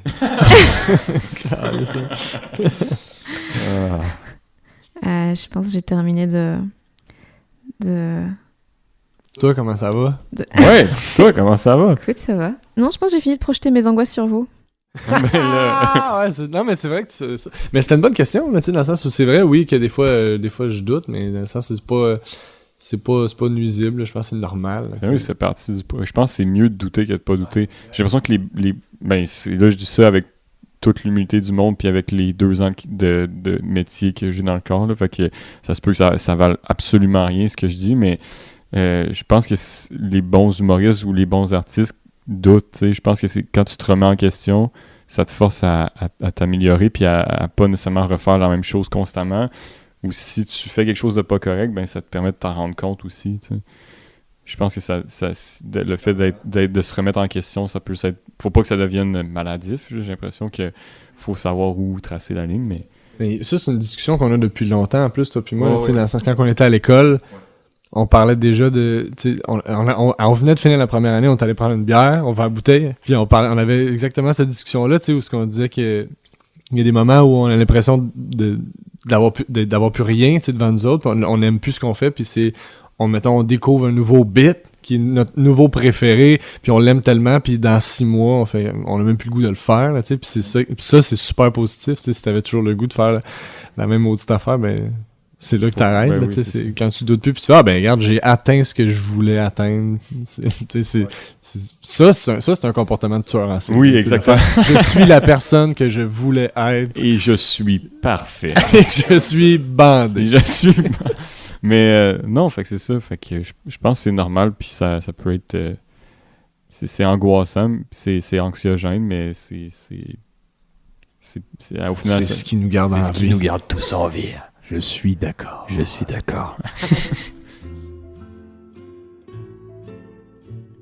Je pense que j'ai terminé de... Toi, comment ça va? Ouais, toi, comment ça va? Écoute, ça va. Non, je pense que j'ai fini de projeter mes angoisses sur vous. Non, mais c'est vrai que tu fais ça. Mais c'était une bonne question, là, dans le sens où c'est vrai, oui, que des fois je doute, mais dans le sens où c'est pas nuisible, je pense que c'est normal. Oui, c'est parti du... Je pense que c'est mieux de douter que de pas douter. J'ai l'impression que là, je dis ça avec toute l'humilité du monde, puis avec les 2 ans de métier que j'ai dans le corps, là, fait que ça se peut que ça vale absolument rien, ce que je dis, mais je pense que les bons humoristes ou les bons artistes doutent, tu sais. Je pense que c'est quand tu te remets en question, ça te force à t'améliorer puis à pas nécessairement refaire la même chose constamment. Ou si tu fais quelque chose de pas correct, ben ça te permet de t'en rendre compte aussi, tu sais. Je pense que le fait de se remettre en question, ça peut être... Faut pas que ça devienne maladif. J'ai l'impression qu'il faut savoir où tracer la ligne, Mais ça, c'est une discussion qu'on a depuis longtemps, en plus, toi puis moi. Ouais, là, tu sais, ouais. dans le sens, quand on était à l'école, on parlait déjà de... tu sais, on venait de finir la première année, on est allé prendre une bière, on va à la bouteille, puis on avait exactement cette discussion-là, tu sais, où ce qu'on disait que il y a des moments où on a l'impression d'avoir plus rien, tu sais, devant nous autres, puis on n'aime plus ce qu'on fait, puis c'est... on découvre un nouveau bit qui est notre nouveau préféré, puis on l'aime tellement, puis dans 6 mois, on a même plus le goût de le faire, là, tu sais, puis c'est ça, ça, c'est super positif, tu sais, si t'avais toujours le goût de faire la même maudite affaire, ben, c'est là que t'arrêtes, ben là, oui, tu sais, c'est c'est quand tu doutes plus, puis tu fais, ah, ben, regarde, j'ai atteint ce que je voulais atteindre, tu sais, ça, c'est un comportement de tueur en série. Oui, tu sais, exactement. je suis la personne que je voulais être, Et je suis parfait. et je suis bandé. Et je suis... Mais non, fait que c'est ça. Fait que je pense que c'est normal, puis ça peut être... c'est angoissant, c'est anxiogène, mais au final... C'est ce qui nous garde en vie. C'est ce qui nous garde tous en vie. Je suis d'accord. Je suis d'accord.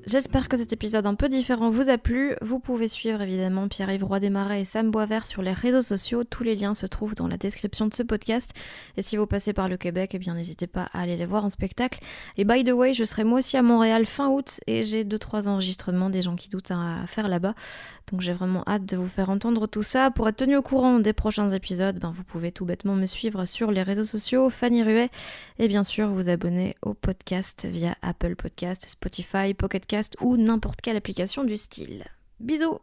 J'espère que cet épisode un peu différent vous a plu. Vous pouvez suivre évidemment Pierre-Yves Roy Desmarais et Sam Boisvert sur les réseaux sociaux. Tous les liens se trouvent dans la description de ce podcast. Et si vous passez par le Québec, eh bien n'hésitez pas à aller les voir en spectacle. Et by the way, je serai moi aussi à Montréal fin août et j'ai 2-3 enregistrements des gens qui doutent à faire là-bas. Donc j'ai vraiment hâte de vous faire entendre tout ça. Pour être tenu au courant des prochains épisodes, vous pouvez tout bêtement me suivre sur les réseaux sociaux, Fanny Ruet, et bien sûr vous abonner au podcast via Apple Podcast, Spotify, Pocket Cast ou n'importe quelle application du style. Bisous!